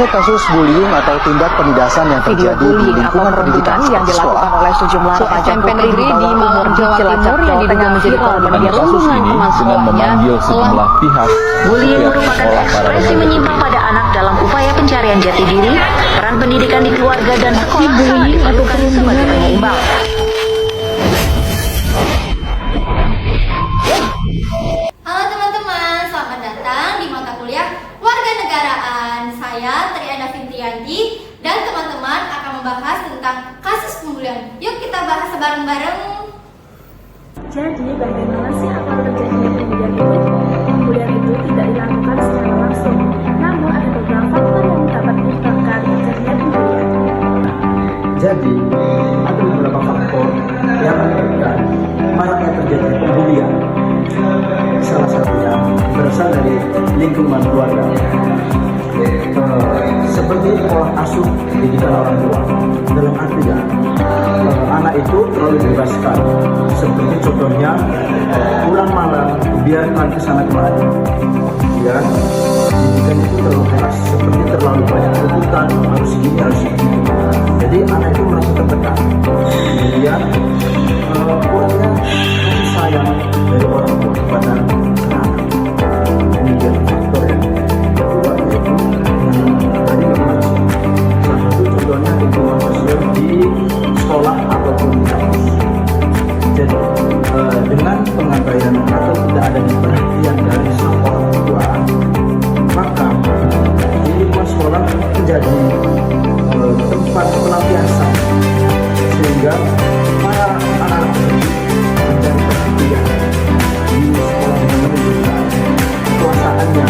kasus bullying atau tindak penindasan yang Video terjadi di bullying atau lingkungan pendidikan perundungan yang dilakukan sekolah. oleh sejumlah remaja SMP putri negeri di Malang, Jawa Timur yang diduga menjadi korban Pada kasus ini dengan memanggil sejumlah pihak Bullying setiap merupakan sekolah para ekspresi remaja menyimpang pada anak dalam upaya pencarian jati diri, peran pendidikan di keluarga dan sekolah sangat diperlukan sebagai penyeimbang. Halo teman-teman, selamat datang di mata kuliah Warganegaraan. Saya Triana Fintianti dan teman-teman akan membahas tentang kasus pembulian. Yuk kita bahas bareng-bareng. Jadi bagaimana sih akar terjadinya pembulian itu? Pembulian itu tidak dilakukan secara langsung, namun ada beberapa faktor yang dapat menyebabkan terjadinya pembulian. Jadi, ada beberapa faktor yang menyebabkan maraknya terjadi pembulian. Salah satunya berasal dari lingkungan keluarga. Seperti pola asuh didikan orang tua. Dalam artian, anak itu terlalu dibebaskan. Seperti contohnya, pulang malam, biarkan kesana kemari. Ya, didikan itu terlalu keras. Seperti terlalu banyak tuntutan, harus gini, harus gini. Jadi anak itu merasa tertekan. Kemudian kurangnya kasih sayang dari orang tua kepada anak. Ini jadi faktor yang kedua, yaitu dari lingkungan sosial. Salah satu contohnya lingkungan sosial di sekolah ataupun di kampus. Jadi dengan pengabaian atau tidak adanya perhatian dari sang orang tua, maka di lingkungan sekolah menjadi tempat pelampiasan, sehingga para anak-anak tersebut mencari perhatian di sekolah dengan menunjukkan kekuasaannya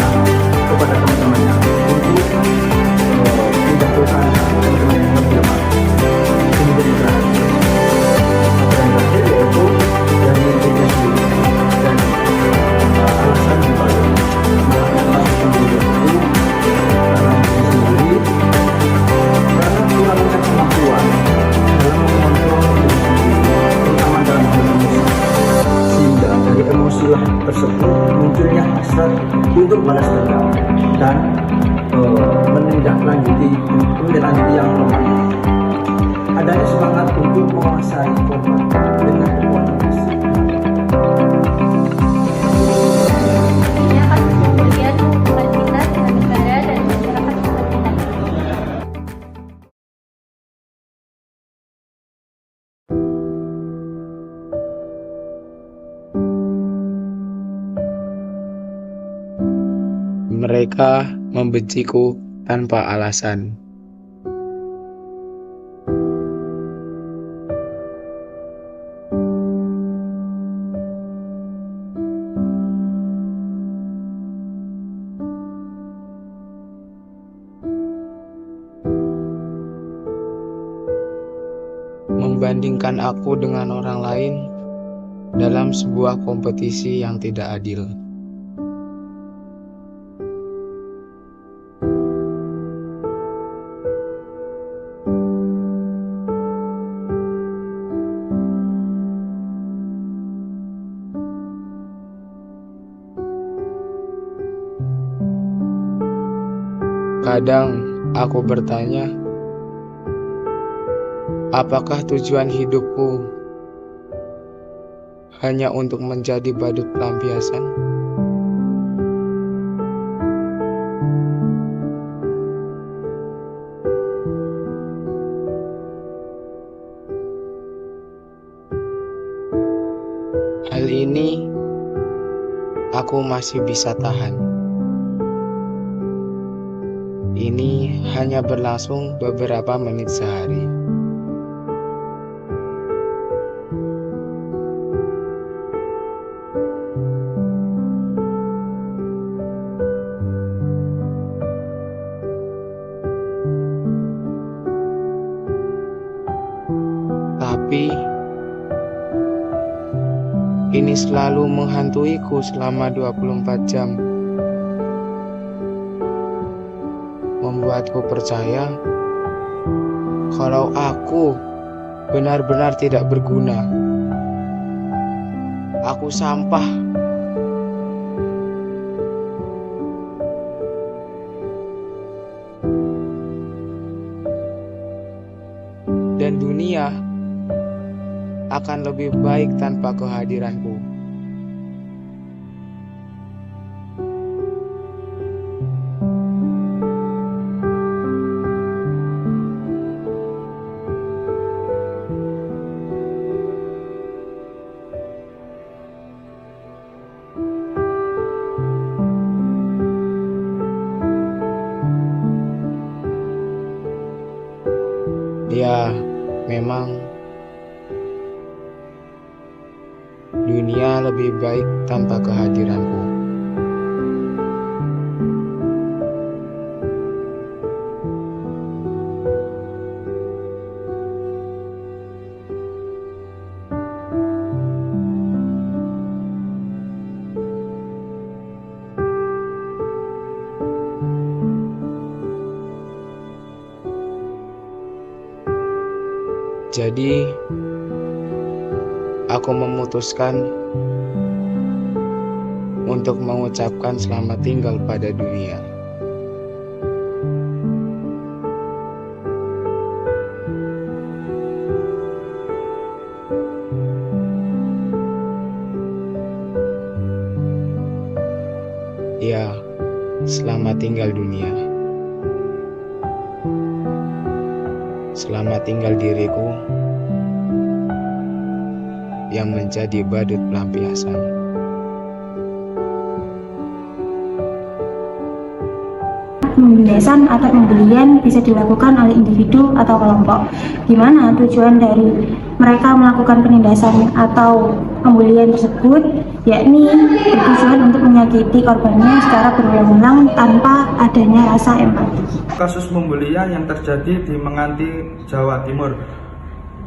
kepada teman-temannya untuk menjatuhkan teman-teman yang lebih lemah. Kemudian terakhir, yang terakhir yaitu dari dirinya sendiri dan alasan dibalik maraknya kasus pembulian itu karena diri sendiri, karena kurangnya kemampuan dalam mengontrol diri sendiri, terutama dalam hal emosi, sehingga dari emosilah tersebut munculnya hasrat untuk balas dendam dan menindaklanjuti yang lemah. Adanya semangat untuk menguasai korban dengan kekuatan fisik. Ini kasus pembulian hubungan kita dengan negara dan masyarakat sekitar kita. Mereka membenciku tanpa alasan. Membandingkan aku dengan orang lain dalam sebuah kompetisi yang tidak adil. Kadang aku bertanya, apakah tujuan hidupku hanya untuk menjadi badut pelampiasan? Hal ini aku masih bisa tahan. Ini hanya berlangsung beberapa menit sehari. Tapi ini selalu menghantuiku selama 24 jam. Membuatku percaya kalau aku benar-benar tidak berguna. Aku sampah. dan dunia akan lebih baik tanpa kehadiranku. Ya, memang dunia lebih baik tanpa kehadiranku. Jadi, aku memutuskan untuk mengucapkan selamat tinggal pada dunia. Ya, selamat tinggal dunia. Selamat tinggal diriku yang menjadi badut pelampiasan. Penindasan atau pembelian bisa dilakukan oleh individu atau kelompok, di mana tujuan dari mereka melakukan penindasan atau pembelian tersebut yakni bertujuan untuk menyakiti korbannya secara berulang-ulang tanpa adanya rasa empati. Kasus pembulian yang terjadi di Menganti, Jawa Timur.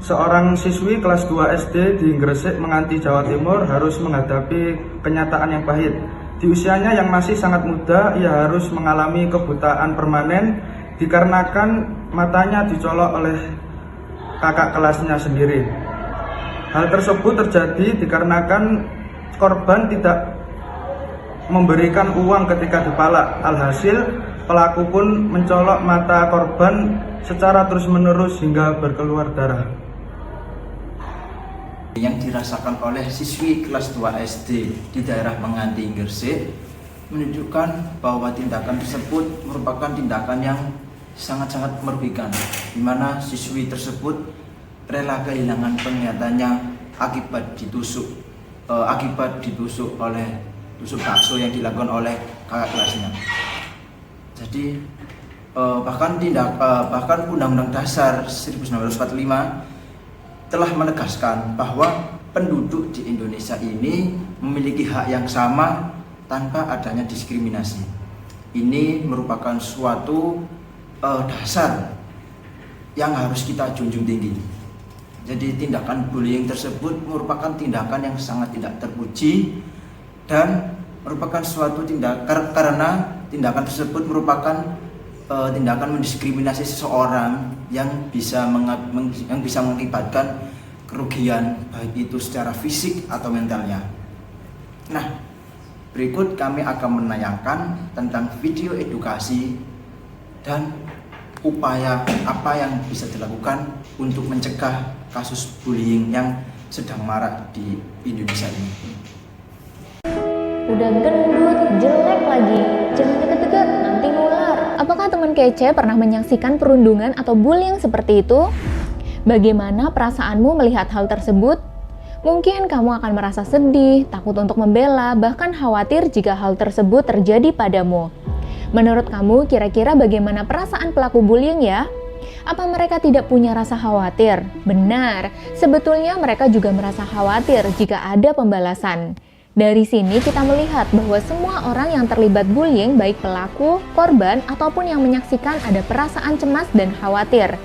Seorang siswi kelas 2 SD di Gresik, Menganti, Jawa Timur harus menghadapi kenyataan yang pahit. Di usianya yang masih sangat muda, ia harus mengalami kebutaan permanen dikarenakan matanya dicolok oleh kakak kelasnya sendiri. Hal tersebut terjadi dikarenakan korban tidak memberikan uang ketika dipalak. Alhasil, pelaku pun mencolok mata korban secara terus-menerus hingga berkeluar darah. Yang dirasakan oleh siswi kelas 2 SD di daerah Menganti, Gresik menunjukkan bahwa tindakan tersebut merupakan tindakan yang sangat-sangat merugikan, di mana siswi tersebut rela kehilangan penglihatannya akibat ditusuk oleh tusuk bakso yang dilakukan oleh kakak kelasnya. Jadi bahkan Undang-Undang Dasar 1945 telah menegaskan bahwa penduduk di Indonesia ini memiliki hak yang sama tanpa adanya diskriminasi. Ini merupakan suatu dasar yang harus kita junjung tinggi. Jadi tindakan bullying tersebut merupakan tindakan yang sangat tidak terpuji dan merupakan suatu tindakan karena tindakan tersebut merupakan tindakan mendiskriminasi seseorang yang bisa mengakibatkan kerugian baik itu secara fisik atau mentalnya. Nah, berikut kami akan menayangkan tentang video edukasi dan upaya apa yang bisa dilakukan untuk mencegah kasus bullying yang sedang marak di Indonesia ini. Udah gendut, jelek lagi, jangan deket-deket, nanti nular. Apakah teman kece pernah menyaksikan perundungan atau bullying seperti itu? Bagaimana perasaanmu melihat hal tersebut? Mungkin kamu akan merasa sedih, takut untuk membela, bahkan khawatir jika hal tersebut terjadi padamu. Menurut kamu, kira-kira bagaimana perasaan pelaku bullying ya? Apa mereka tidak punya rasa khawatir? Benar, sebetulnya mereka juga merasa khawatir jika ada pembalasan. Dari sini kita melihat bahwa semua orang yang terlibat bullying, baik pelaku, korban, ataupun yang menyaksikan ada perasaan cemas dan khawatir.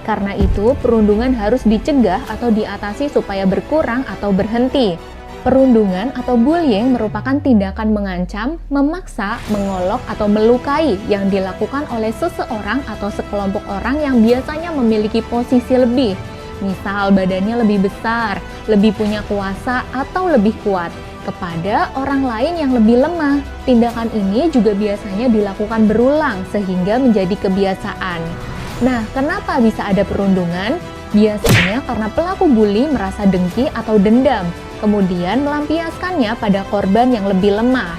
Karena itu, perundungan harus dicegah atau diatasi supaya berkurang atau berhenti. Perundungan atau bullying merupakan tindakan mengancam, memaksa, mengolok, atau melukai yang dilakukan oleh seseorang atau sekelompok orang yang biasanya memiliki posisi lebih. Misal badannya lebih besar, lebih punya kuasa, atau lebih kuat kepada orang lain yang lebih lemah. Tindakan ini juga biasanya dilakukan berulang sehingga menjadi kebiasaan. Nah, kenapa bisa ada perundungan? Biasanya karena pelaku bully merasa dengki atau dendam, kemudian melampiaskannya pada korban yang lebih lemah.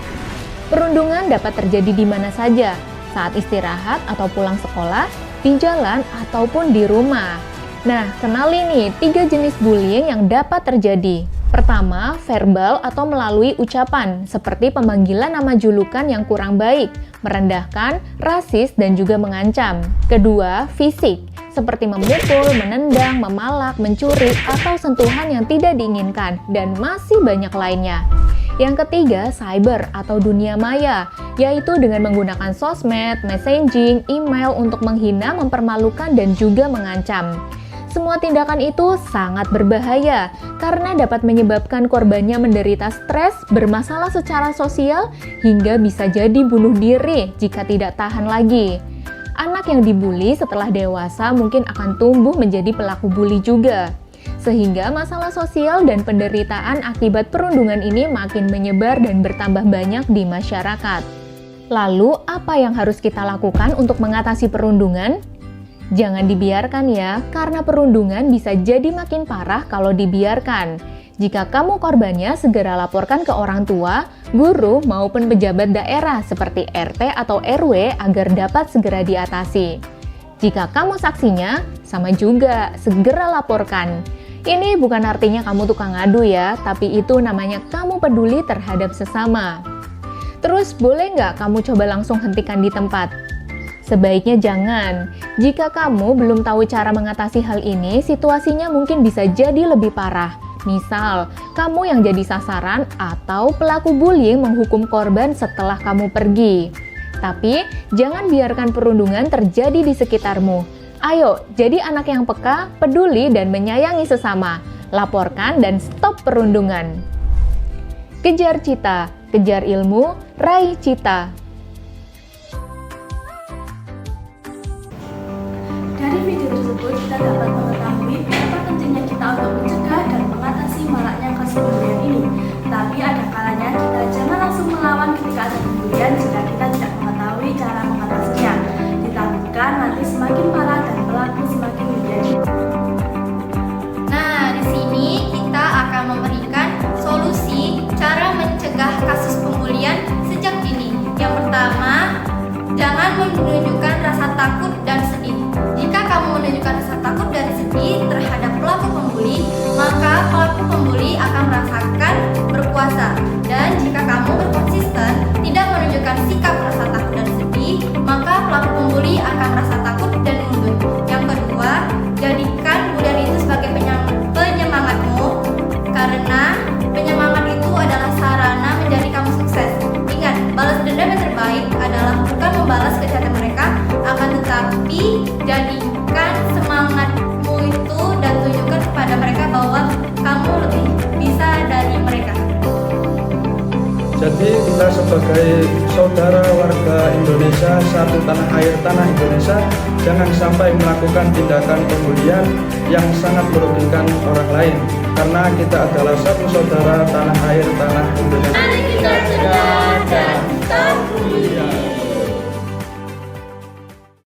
Perundungan dapat terjadi di mana saja, saat istirahat atau pulang sekolah, di jalan, ataupun di rumah. Nah, kenali nih 3 jenis bullying yang dapat terjadi. Pertama, verbal atau melalui ucapan, seperti pemanggilan nama julukan yang kurang baik, merendahkan, rasis, dan juga mengancam. Kedua, fisik, seperti memukul, menendang, memalak, mencuri, atau sentuhan yang tidak diinginkan, dan masih banyak lainnya. Yang ketiga, cyber atau dunia maya, yaitu dengan menggunakan sosmed, messaging, email untuk menghina, mempermalukan, dan juga mengancam. Semua tindakan itu sangat berbahaya karena dapat menyebabkan korbannya menderita stres, bermasalah secara sosial, hingga bisa jadi bunuh diri jika tidak tahan lagi. Anak yang dibully setelah dewasa mungkin akan tumbuh menjadi pelaku bully juga. Sehingga masalah sosial dan penderitaan akibat perundungan ini makin menyebar dan bertambah banyak di masyarakat. Lalu, apa yang harus kita lakukan untuk mengatasi perundungan? Jangan dibiarkan ya, karena perundungan bisa jadi makin parah kalau dibiarkan. Jika kamu korbannya, segera laporkan ke orang tua, guru, maupun pejabat daerah seperti RT atau RW agar dapat segera diatasi. Jika kamu saksinya, sama juga, segera laporkan. Ini bukan artinya kamu tukang ngadu ya, tapi itu namanya kamu peduli terhadap sesama. Terus boleh nggak kamu coba langsung hentikan di tempat? Sebaiknya jangan. Jika kamu belum tahu cara mengatasi hal ini, situasinya mungkin bisa jadi lebih parah. Misal, kamu yang jadi sasaran atau pelaku bullying menghukum korban setelah kamu pergi. Tapi, jangan biarkan perundungan terjadi di sekitarmu. Ayo, jadi anak yang peka, peduli, dan menyayangi sesama. Laporkan dan stop perundungan. Kejar cita, kejar ilmu, raih cita. Dari video tersebut kita dapat mengetahui betapa pentingnya kita untuk mencegah dan mengatasi maraknya kasus pembulian ini. Tapi ada kalanya kita jangan langsung melawan ketika ada pembulian jika kita tidak mengetahui cara mengatasinya. Ditakutkan nanti semakin parah dan pelaku semakin menjadi. Nah, di sini kita akan memberikan solusi cara mencegah kasus pembulian sejak dini. Yang pertama, jangan menunjukkan rasa takut dan sedih. Jika kamu menunjukkan rasa takut dan sedih terhadap pelaku pembuli, maka pelaku pembuli akan merasakan berkuasa. Dan jika kamu berkonsisten tidak menunjukkan sikap rasa takut dan sedih, maka pelaku pembuli akan merasa takut dan mundur. Yang kedua, jadikan bulian itu sebagai penyemangatmu, karena penyemangat itu adalah sarana menjadi kamu sukses. Ingat, balas dendam yang terbaik adalah bukan membalas kejahatan mereka, akan tetapi jadikan semangatmu itu dan tunjukkan kepada mereka bahwa kamu lebih bisa dari mereka. Jadi kita sebagai saudara warga Indonesia, satu tanah air tanah Indonesia, jangan sampai melakukan tindakan pembulian yang sangat merugikan orang lain. Karena kita adalah satu saudara tanah air tanah